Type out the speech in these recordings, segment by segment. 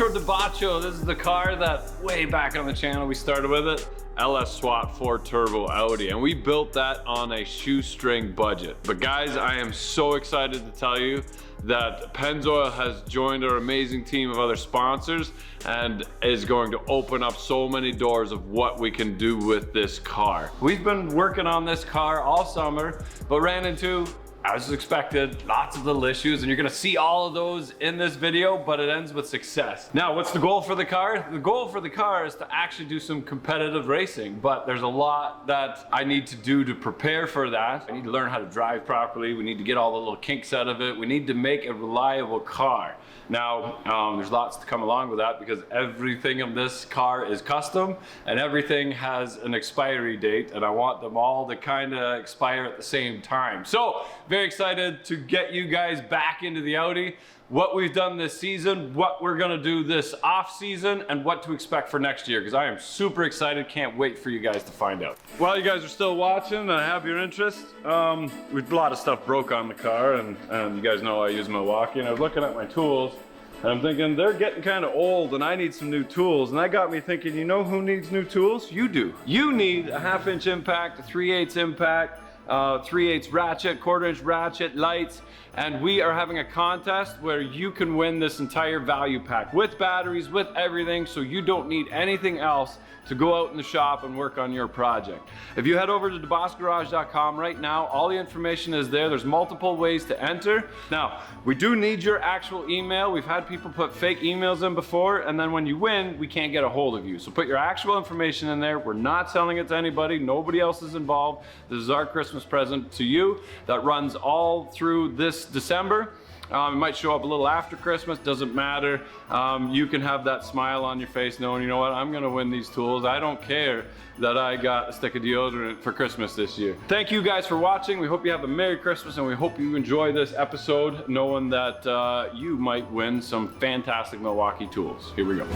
Quattro Debocho. This is the car that way back on the channel we started with it. LS swap 4 turbo Audi, and we built that on a shoestring budget. But guys, I am so excited to tell you that Pennzoil has joined our amazing team of other sponsors and is going to open up so many doors of what we can do with this car. We've been working on this car all summer, but ran into, as expected, lots of little issues, and you're gonna see all of those in this video, but it ends with success. Now, what's the goal for the car? The goal for the car is to actually do some competitive racing, but there's a lot that I need to do to prepare for that. I need to learn how to drive properly. We need to get all the little kinks out of it. We need to make a reliable car. Now, there's lots to come along with that because everything in this car is custom and everything has an expiry date, and I want them all to kind of expire at the same time. So, very excited to get you guys back into the Audi, what we've done this season, what we're gonna do this off season, and what to expect for next year, because I am super excited. Can't wait for you guys to find out. While you guys are still watching and I have your interest, a lot of stuff broke on the car, and you guys know I use Milwaukee, and I was looking at my tools, and I'm thinking they're getting kind of old and I need some new tools. And that got me thinking, you know who needs new tools? You do. You need a 1/2 inch impact, a 3/8 impact, 3/8 ratchet, 1/4 inch ratchet, lights, and we are having a contest where you can win this entire value pack with batteries, with everything, so you don't need anything else to go out in the shop and work on your project. If you head over to DEBOSSGARAGE.com right now, all the information is there. There's multiple ways to enter. Now, we do need your actual email. We've had people put fake emails in before, and then when you win, we can't get a hold of you. So put your actual information in there. We're not selling it to anybody. Nobody else is involved. This is our Christmas present to you that runs all through this December. It might show up a little after Christmas, doesn't matter. You can have that smile on your face knowing, you know what, I'm gonna win these tools. I don't care that I got a stick of deodorant for Christmas this year. Thank you guys for watching. We hope you have a Merry Christmas, and we hope you enjoy this episode knowing that you might win some fantastic Milwaukee tools. Here we go.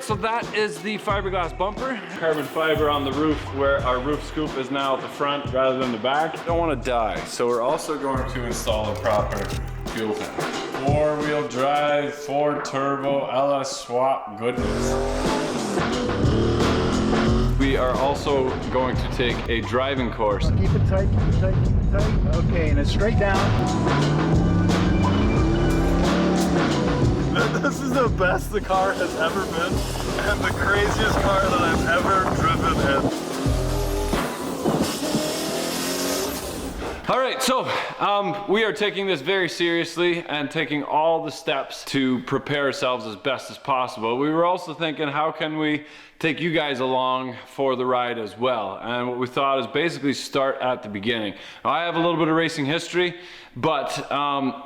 So that is the fiberglass bumper. Carbon fiber on the roof where our roof scoop is now at the front rather than the back. Don't want to die, so we're also going to install a proper fuel tank. 4-wheel drive, 4 turbo, LS swap goodness. We are also going to take a driving course. Keep it tight, keep it tight, keep it tight. Okay, and it's straight down. This is the best the car has ever been, and the craziest car that I've ever driven in. All right, so we are taking this very seriously and taking all the steps to prepare ourselves as best as possible. We were also thinking, how can we take you guys along for the ride as well? And what we thought is basically start at the beginning. Now, I have a little bit of racing history, but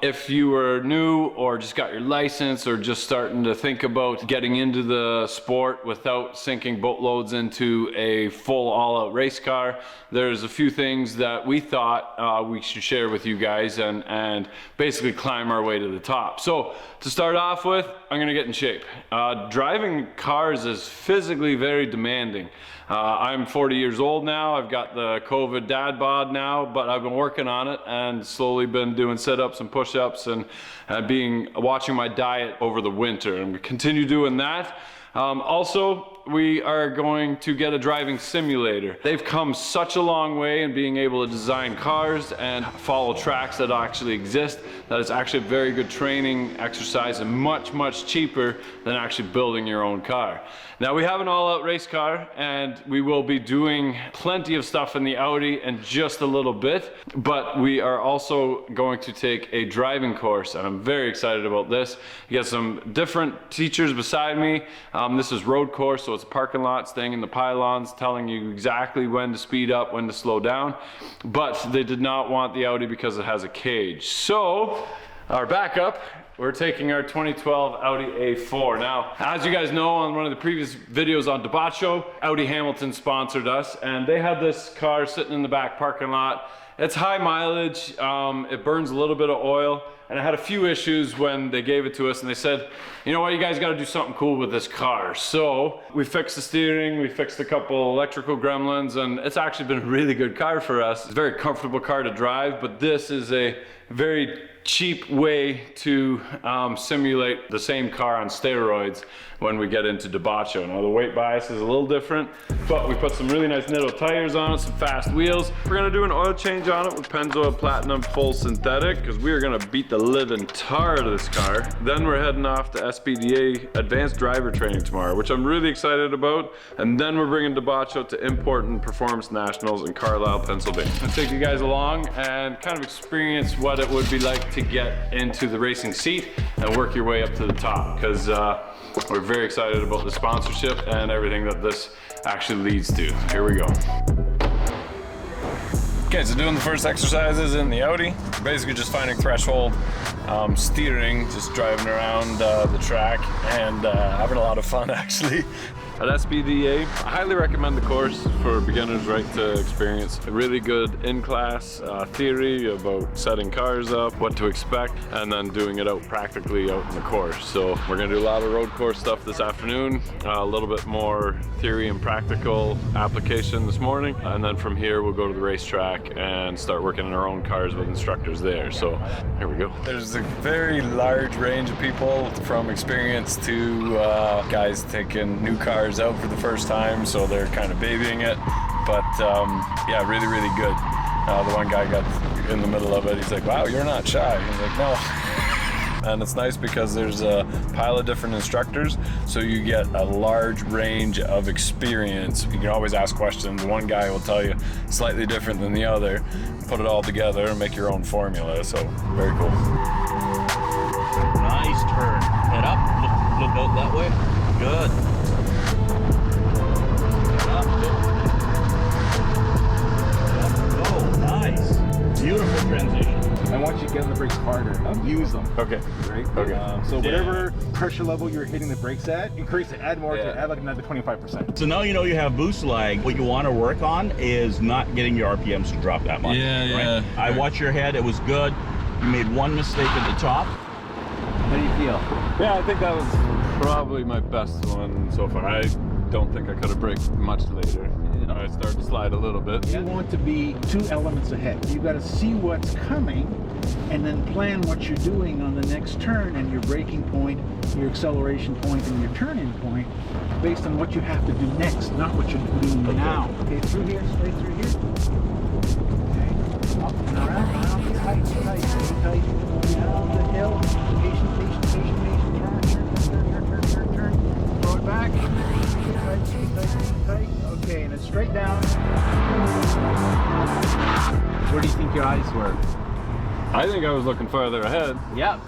if you were new or just got your license or just starting to think about getting into the sport without sinking boatloads into a full all-out race car, there's a few things that we thought we should share with you guys and basically climb our way to the top. So to start off with, I'm gonna get in shape. Driving cars is physically very demanding. I'm 40 years old now. I've got the COVID dad bod now, but I've been working on it and slowly been doing sit-ups and push-ups and watching my diet over the winter. I'm gonna continue doing that. Also, we are going to get a driving simulator. They've come such a long way in being able to design cars and follow tracks that actually exist, that it's actually a very good training exercise and much, much cheaper than actually building your own car. Now, we have an all-out race car, and we will be doing plenty of stuff in the Audi in just a little bit, but we are also going to take a driving course, and I'm very excited about this. You got some different teachers beside me. This is road course, so it's a parking lot, staying in the pylons, telling you exactly when to speed up, when to slow down, but they did not want the Audi because it has a cage. So our backup we're taking our 2012 Audi A4. Now, as you guys know, on one of the previous videos on Debocho, Audi Hamilton sponsored us, and they had this car sitting in the back parking lot. It's high mileage, it burns a little bit of oil, and I had a few issues when they gave it to us, and they said, you know what, you guys gotta do something cool with this car. So we fixed the steering, we fixed a couple electrical gremlins, and it's actually been a really good car for us. It's a very comfortable car to drive, but this is a very cheap way to simulate the same car on steroids when we get into Debocho. Now the weight bias is a little different, but we put some really nice Nitto tires on it, some fast wheels. We're gonna do an oil change on it with Pennzoil Platinum Full Synthetic, because we are gonna beat the living tar out of this car. Then we're heading off to SPDA Advanced Driver Training tomorrow, which I'm really excited about. And then we're bringing Debocho to Important Performance Nationals in Carlisle, Pennsylvania. I'll take you guys along and kind of experience what it would be like to get into the racing seat and work your way up to the top, because we're very excited about the sponsorship and everything that this actually leads to. Here we go. Okay, so doing the first exercises in the Audi, basically just finding threshold, steering, just driving around the track, and having a lot of fun actually. At SPDA, I highly recommend the course for beginners right to experience. A really good in-class theory about setting cars up, what to expect, and then doing it out practically out in the course. So we're gonna do a lot of road course stuff this afternoon, a little bit more theory and practical application this morning, and then from here we'll go to the racetrack and start working on our own cars with instructors there. So here we go. There's a very large range of people, from experience to guys taking new cars out for the first time, so they're kind of babying it, but yeah, really good. The one guy got in the middle of it, he's like, wow, you're not shy. He's like, no. And it's nice because there's a pile of different instructors, so you get a large range of experience. You can always ask questions. One guy will tell you slightly different than the other, put it all together and make your own formula, so very cool. Nice turn. Head up, look out that way. Good. Oh, nice. Beautiful transition. I want you to get on the brakes harder. Use them. Okay. Right? Okay. So whatever pressure level you're hitting the brakes at, increase it, add more to it, add like another 25%. So now you know you have boost lag. What you want to work on is not getting your RPMs to drop that much. Yeah. I watched your head, it was good. You made one mistake at the top. How do you feel? Yeah, I think that was probably my best one so far. I don't think I could have braked much later. I started to slide a little bit. You want to be 2 elements ahead. You got to see what's coming and then plan what you're doing on the next turn, and your braking point, your acceleration point, and your turning point based on what you have to do next, not what you're doing now. Okay, through here, straight through here. Okay, up and around, tight, down the hill, patient, turn, throw it back, tight, okay, and it's straight down. Where do you think your eyes were? I think I was looking farther ahead. Yeah.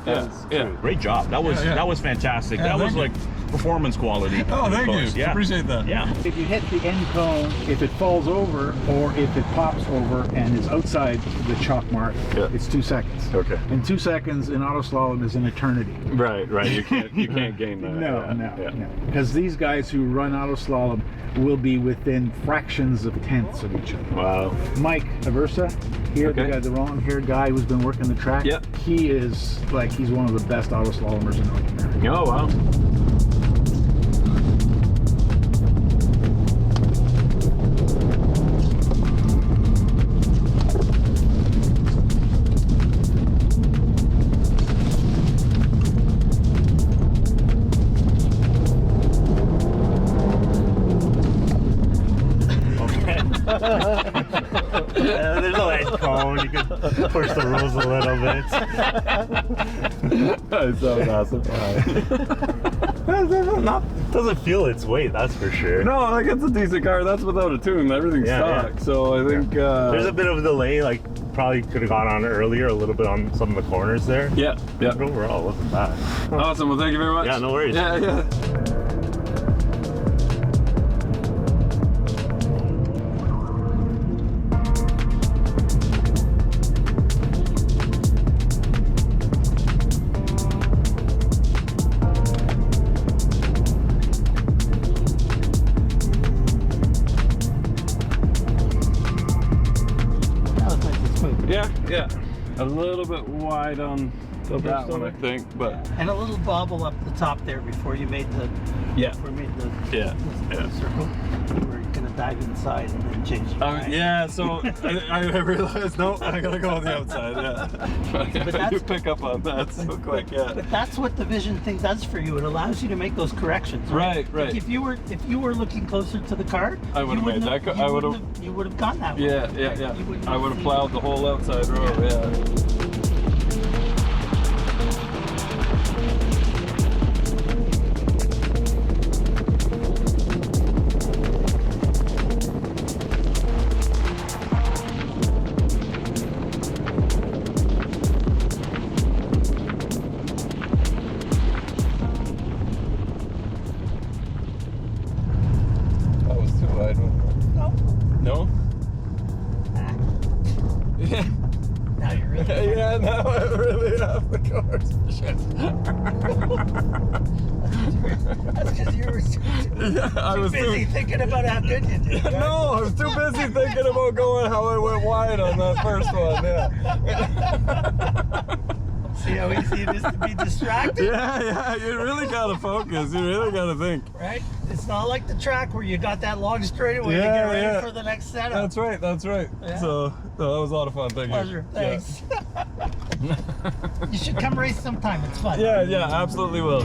Great job. That was fantastic. Yeah, that was thank like performance quality. Oh, thank you. Yeah. Appreciate that. Yeah. If you hit the end cone, if it falls over or if it pops over and is outside the chalk mark, it's 2 seconds. Okay. And 2 seconds in auto slalom is an eternity. Right. You can't gain that. No. Because these guys who run auto slalom will be within fractions of tenths of each other. Wow. Mike Aversa, here, the guy, the long-haired guy who's been working the track. Yep. He is like, he's one of the best auto slalomers in North America. Oh, wow. There's no edge cone. You can push the rules a little bit. That sounds awesome. Doesn't feel its weight, that's for sure. No, like it's a decent car. That's without a tune. Everything's stock. Yeah. So I think there's a bit of a delay. Like probably could have gone on earlier, a little bit on some of the corners there. Yeah. But overall, it wasn't bad. Awesome. Well, thank you very much. Yeah, no worries. Yeah. Yeah. A little bit wide on that one, I think, but And a little bobble up the top there before you made the before you made the circle. Where you're gonna dive inside and then change your mind. Yeah, so I realized, no, I gotta go on the outside, yeah. You pick up on that so quick, yeah. But that's what the vision thing does for you. It allows you to make those corrections. Right. Right. If you were looking closer to the car, I would have made that. You would have gone that way. Yeah. I would have plowed the whole outside row, yeah. No? Yeah. Now you're really Yeah, now I really have the cars. Shit. That's because you were I was busy thinking about how good you did. Right? No, I was too busy thinking about going how I went wide on that first one, yeah. See how easy it is to be distracted? Yeah, you really gotta focus, you really gotta think. Right? It's not like the track where you got that long straightaway to get ready for the next setup. That's right. Yeah. So that was a lot of fun, thank you. Pleasure, thanks. You should come race sometime, it's fun. Yeah, absolutely will.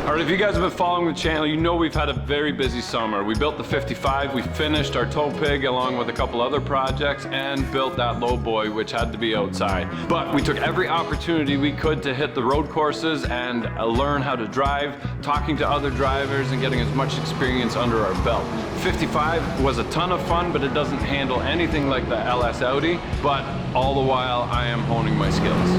All right, if you guys have been following the channel, you know we've had a very busy summer. We built the 55, we finished our tow pig along with a couple other projects, and built that low boy, which had to be outside. But we took every opportunity we could to hit the road courses and learn how to drive, talking to other drivers and getting as much experience under our belt. 55 was a ton of fun, but it doesn't handle anything like the LS Audi, but all the while I am honing my skills.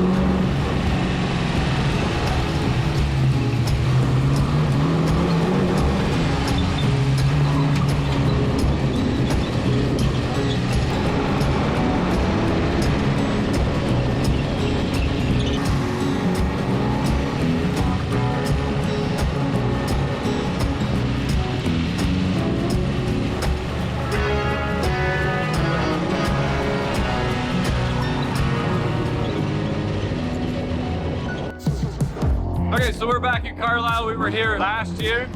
Okay, so we're back in Carlisle. We were here last year.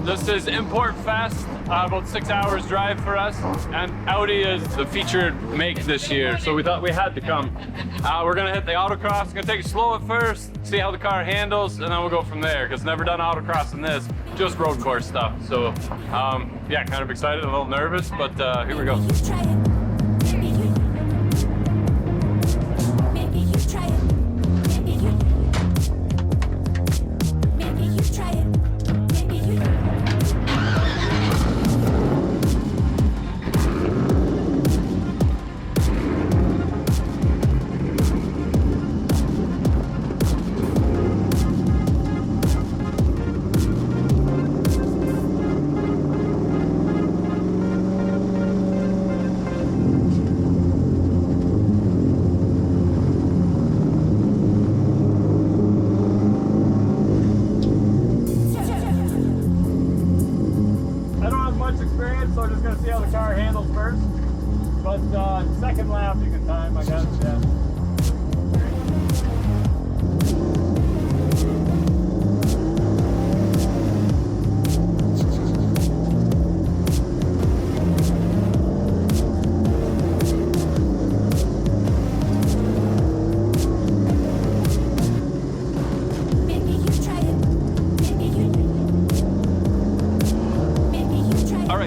This is Import Fest, about 6 hours drive for us. And Audi is the featured make this year, so we thought we had to come. We're gonna hit the Autocross. Gonna take it slow at first, see how the car handles, and then we'll go from there, because never done Autocross in this, just road course stuff. So, yeah, kind of excited, a little nervous, but here we go. So we're just gonna see how the car handles first. But second lap you can time, I guess, yeah.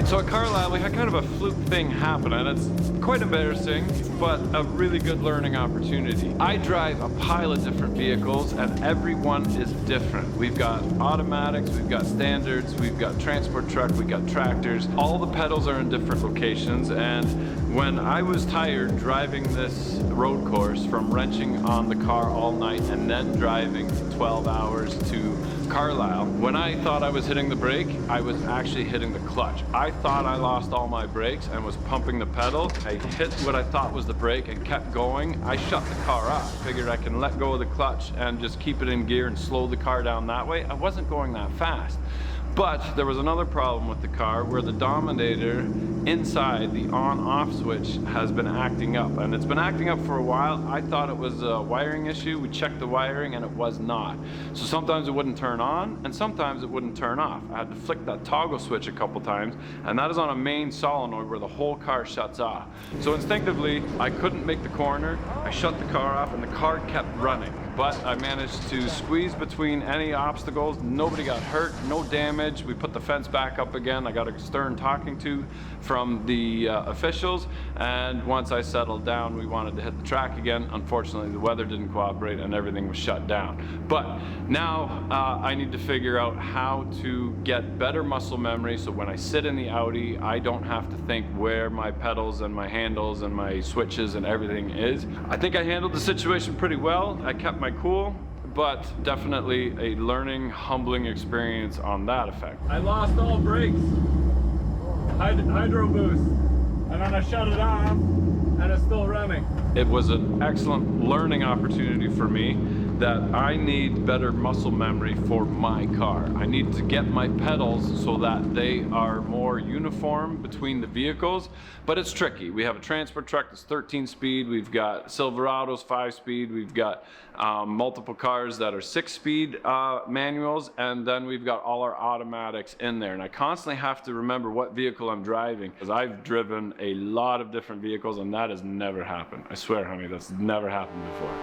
So at Carlisle, we had kind of a fluke thing happen, and it's quite embarrassing, but a really good learning opportunity. I drive a pile of different vehicles, and every one is different. We've got automatics, we've got standards, we've got transport truck, we've got tractors. All the pedals are in different locations, and when I was tired driving this road course from wrenching on the car all night and then driving 12 hours to Carlisle, when I thought I was hitting the brake, I was actually hitting the clutch. I thought I lost all my brakes and was pumping the pedal. I hit what I thought was the brake and kept going. I shut the car off. Figured I can let go of the clutch and just keep it in gear and slow the car down that way. I wasn't going that fast. But there was another problem with the car where the Dominator inside, the on-off switch has been acting up, and it's been acting up for a while. I thought it was a wiring issue. We checked the wiring and it was not. So sometimes it wouldn't turn on and sometimes it wouldn't turn off. I had to flick that toggle switch a couple times, and that is on a main solenoid where the whole car shuts off. So instinctively, I couldn't make the corner. I shut the car off and the car kept running. But I managed to squeeze between any obstacles. Nobody got hurt, no damage. We put the fence back up again. I got a stern talking to from the officials. And once I settled down, we wanted to hit the track again. Unfortunately, the weather didn't cooperate and everything was shut down. But now I need to figure out how to get better muscle memory so when I sit in the Audi, I don't have to think where my pedals and my handles and my switches and everything is. I think I handled the situation pretty well. I kept my cool, but definitely a learning, humbling experience on that effect. I lost all brakes, hydro boost, and then I shut it off and it's still running. It was an excellent learning opportunity for me that I need better muscle memory for my car. I need to get my pedals so that they are more uniform between the vehicles, but it's tricky. We have a transport truck that's 13 speed, we've got Silverados 5 speed, we've got multiple cars that are 6 speed manuals, and then we've got all our automatics in there. And I constantly have to remember what vehicle I'm driving, because I've driven a lot of different vehicles and that has never happened. I swear, honey, that's never happened before.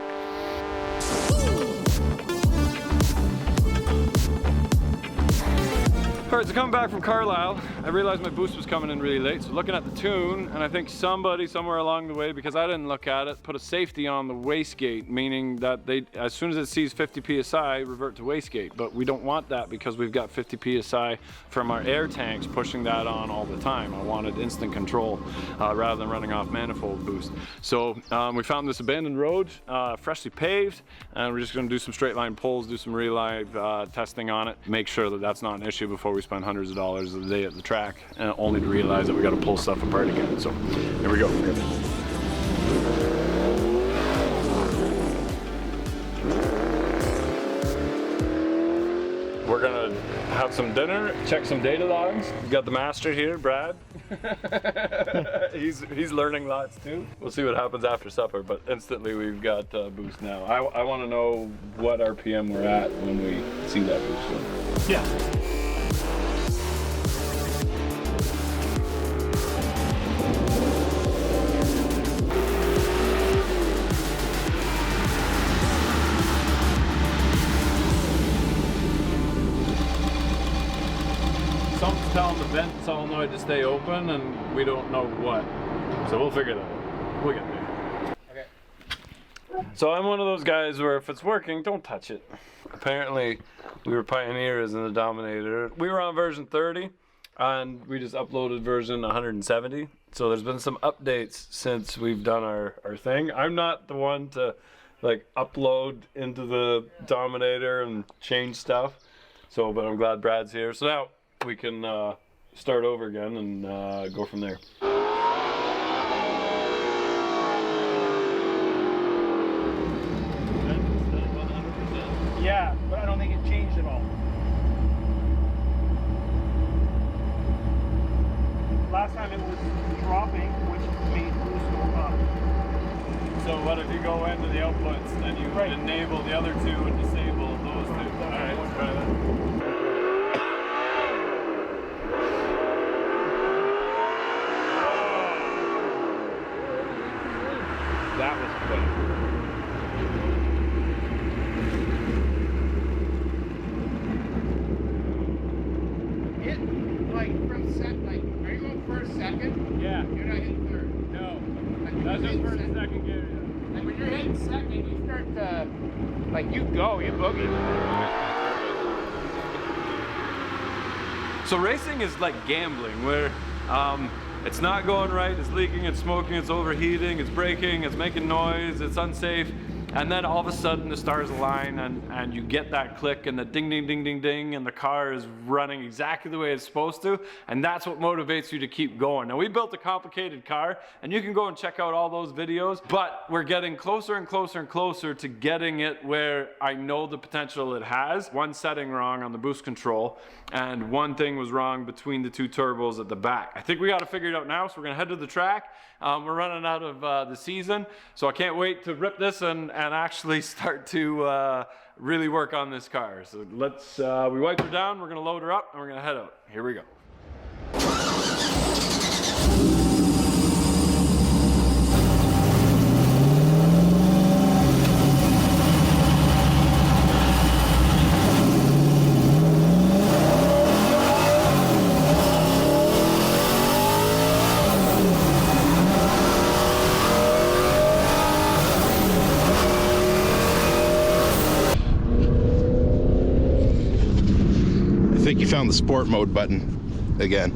Alright, so coming back from Carlisle, I realized my boost was coming in really late, so looking at the tune, and I think somebody somewhere along the way, because I didn't look at it, put a safety on the wastegate, meaning that they, as soon as it sees 50 psi, revert to wastegate. But we don't want that because we've got 50 psi from our air tanks pushing that on all the time. I wanted instant control rather than running off manifold boost. So we found this abandoned road, freshly paved, and we're just going to do some straight line pulls, do some real live testing on it, make sure that that's not an issue before we spend hundreds of dollars a day at the track, only to realize that we got to pull stuff apart again. So here we go. We're gonna have some dinner, check some data logs. We've got the master here, Brad. he's learning lots too. We'll see what happens after supper, but instantly we've got boost now. I want to know what RPM we're at when we see that boost. Yeah. Something's telling the vent solenoid to stay open, and we don't know what. So we'll figure that out. We'll get there. Okay. So I'm one of those guys where if it's working, don't touch it. Apparently, we were pioneers in the Dominator. We were on version 30, and we just uploaded version 170. So there's been some updates since we've done our thing. I'm not the one to like upload into the Dominator and change stuff. So, but I'm glad Brad's here. So now we can start over again and go from there. Yeah, but I don't think it changed at all. Last time it was dropping, which made boost go up. So what if you go into the outputs and you enable the other two and disable those two? Alright, let's try that. That was quick. Are you going first, second? Yeah. You're not hitting third? No. Like That's just first and second gear. Like when you're hitting second, you start to, like you boogie. So racing is like gambling, where it's not going right, it's leaking, it's smoking, it's overheating, it's braking, it's making noise, it's unsafe. And then all of a sudden the stars align and you get that click and the ding, ding, ding, ding, ding, and the car is running exactly the way it's supposed to. And that's what motivates you to keep going. Now we built a complicated car and you can go and check out all those videos, but we're getting closer and closer and closer to getting it where I know the potential it has. One setting wrong on the boost control and one thing was wrong between the two turbos at the back. I think we got to figure it out now, so we're gonna head to the track. We're running out of the season, so I can't wait to rip this and actually start to really work on this car. So let's, we wiped her down, we're gonna load her up and we're gonna head out. Here we go. I think you found the sport mode button again.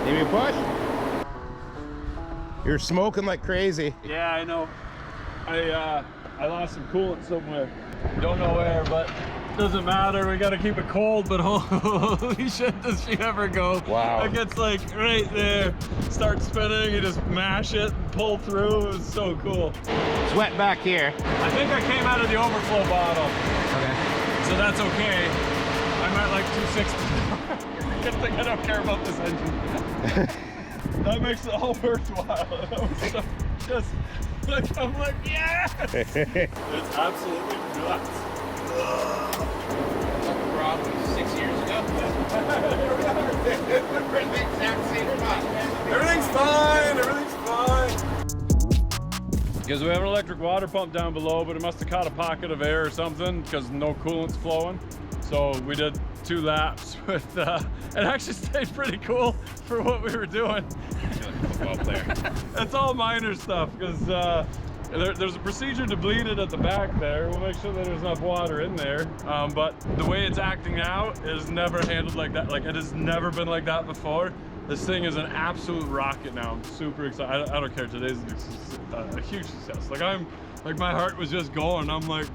Give me a push. You're smoking like crazy. Yeah, I know. I lost some coolant somewhere. Don't know where, but doesn't matter. We gotta keep it cold, but holy shit, does she ever go. Wow. It gets like right there, start spinning, you just mash it and pull through. It was so cool. It's wet back here. I think I came out of the overflow bottle. Okay. So that's okay. I'm at like 260. Good thing I don't care about this engine. That makes it all worthwhile. That was so, just like, I'm like, yeah! It's absolutely nuts. Problem 6 years ago. We're in the exact same spot. Everything's fine, everything's fine. Because we have an electric water pump down below, but it must have caught a pocket of air or something because no coolant's flowing. So we did 2 laps with, it actually stayed pretty cool for what we were doing. Football player. It's all minor stuff because there's a procedure to bleed it at the back there. We'll make sure that there's enough water in there. But the way it's acting now is never handled like that. Like, it has never been like that before. This thing is an absolute rocket now. I'm super excited. I don't care. Today's a huge success. Like my heart was just going. I'm like,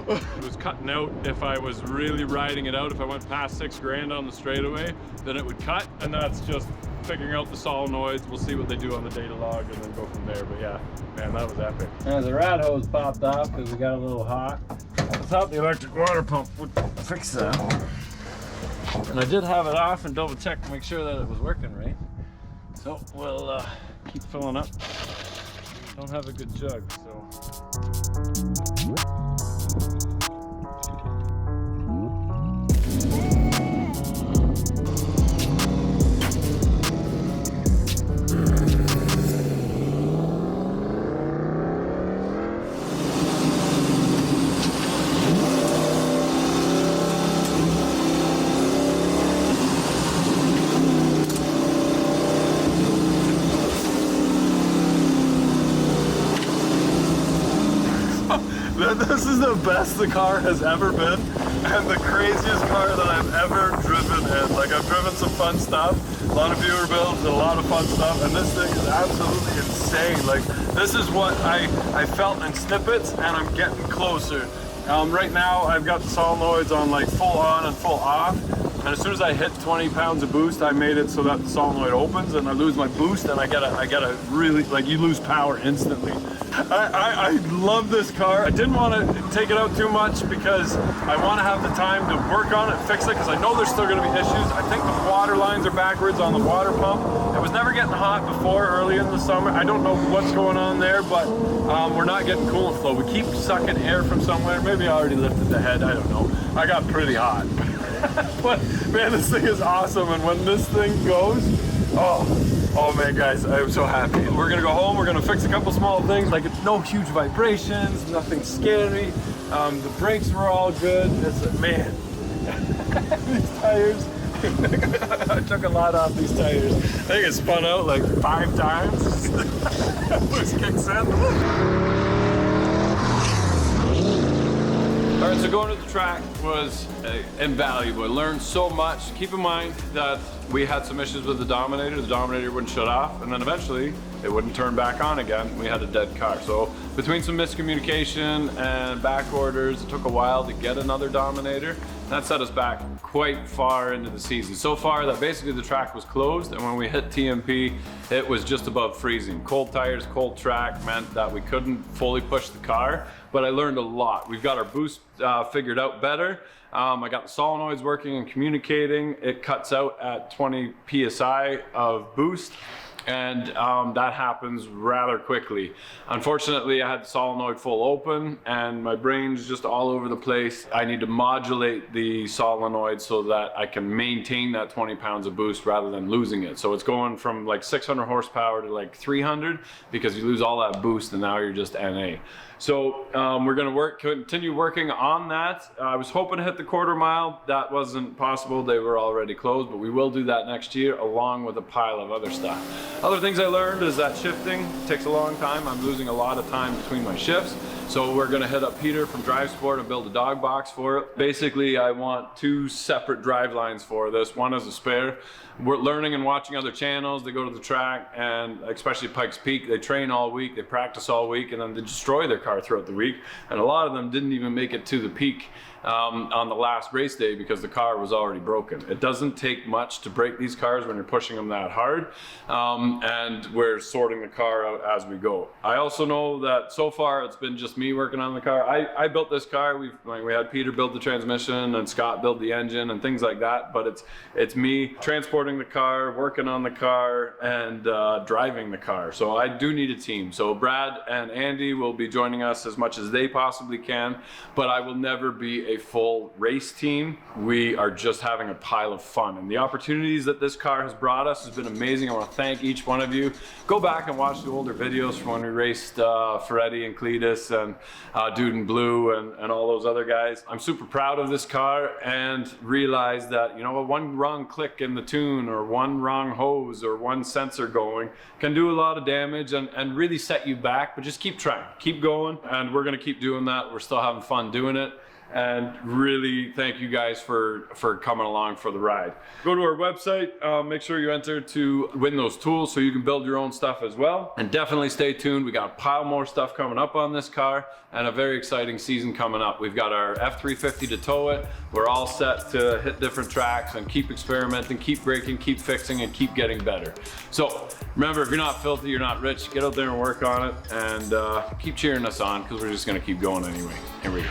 it was cutting out if I was really riding it out. If I went past 6 grand on the straightaway, then it would cut. And that's just figuring out the solenoids. We'll see what they do on the data log and then go from there. But yeah, man, that was epic. As the rad hose popped off because we got a little hot. I thought the electric water pump would fix that. And I did have it off and double check to make sure that it was working right. So we'll keep filling up. Don't have a good jug, so. This is the best the car has ever been, and the craziest car that I've ever driven in. Like, I've driven some fun stuff, a lot of viewer builds, and a lot of fun stuff, and this thing is absolutely insane. Like, this is what I felt in snippets, and I'm getting closer. Right now, I've got the solenoids on like full on and full off. And as soon as I hit 20 pounds of boost, I made it so that the solenoid opens and I lose my boost and I gotta really, like, you lose power instantly. I love this car. I didn't want to take it out too much because I want to have the time to work on it, fix it, because I know there's still going to be issues. I think the water lines are backwards on the water pump. It was never getting hot before, early in the summer. I don't know what's going on there, but we're not getting coolant flow. We keep sucking air from somewhere. Maybe I already lifted the head, I don't know. I got pretty hot. But man, this thing is awesome, and when this thing goes, oh man, guys, I'm so happy. We're gonna go home, we're gonna fix a couple small things, like it's no huge vibrations, nothing scary. The brakes were all good. Man, these tires, I took a lot off these tires. I think it spun out like 5 times. This kicks in. All right, so going to the track was invaluable. I learned so much. Keep in mind that we had some issues with the Dominator. The Dominator wouldn't shut off, and then eventually it wouldn't turn back on again. We had a dead car. So between some miscommunication and back orders, it took a while to get another Dominator. That set us back quite far into the season. So far that basically the track was closed, and when we hit TMP, it was just above freezing. Cold tires, cold track meant that we couldn't fully push the car, but I learned a lot. We've got our boost figured out better. I got the solenoids working and communicating. It cuts out at 20 PSI of boost. And that happens rather quickly. Unfortunately, I had the solenoid full open and my brain's just all over the place. I need to modulate the solenoid so that I can maintain that 20 pounds of boost rather than losing it. So it's going from like 600 horsepower to like 300 because you lose all that boost and now you're just NA. So we're gonna continue working on that. I was hoping to hit the quarter mile. That wasn't possible. They were already closed, but we will do that next year along with a pile of other stuff. Other things I learned is that shifting takes a long time. I'm losing a lot of time between my shifts. So we're gonna hit up Peter from Drive Sport and build a dog box for it. Basically, I want 2 separate drive lines for this. One as a spare. We're learning and watching other channels. They go to the track, and especially Pikes Peak, they train all week, they practice all week, and then they destroy their car throughout the week. And a lot of them didn't even make it to the peak on the last race day because the car was already broken. It doesn't take much to break these cars when you're pushing them that hard, and we're sorting the car out as we go. I also know that so far it's been just me working on the car. I built this car. We had Peter build the transmission and Scott build the engine and things like that, but it's me transporting the car, working on the car, and driving the car. So I do need a team. So Brad and Andy will be joining us as much as they possibly can, but I will never be a full race team. We are just having a pile of fun, and the opportunities that this car has brought us has been amazing. I want to thank each one of you. Go back and watch the older videos from when we raced Ferretti and Cletus and Dude in Blue and all those other guys. I'm super proud of this car and realize that, you know, one wrong click in the tune or one wrong hose or one sensor going can do a lot of damage and really set you back, but just keep trying, keep going, and we're gonna keep doing that. We're still having fun doing it. And really thank you guys for coming along for the ride. Go to our website, make sure you enter to win those tools so you can build your own stuff as well. And definitely stay tuned. We got a pile more stuff coming up on this car and a very exciting season coming up. We've got our F350 to tow it. We're all set to hit different tracks and keep experimenting, keep breaking, keep fixing, and keep getting better. So remember, if you're not filthy, you're not rich. Get out there and work on it, and keep cheering us on, because we're just gonna keep going anyway. Here we go.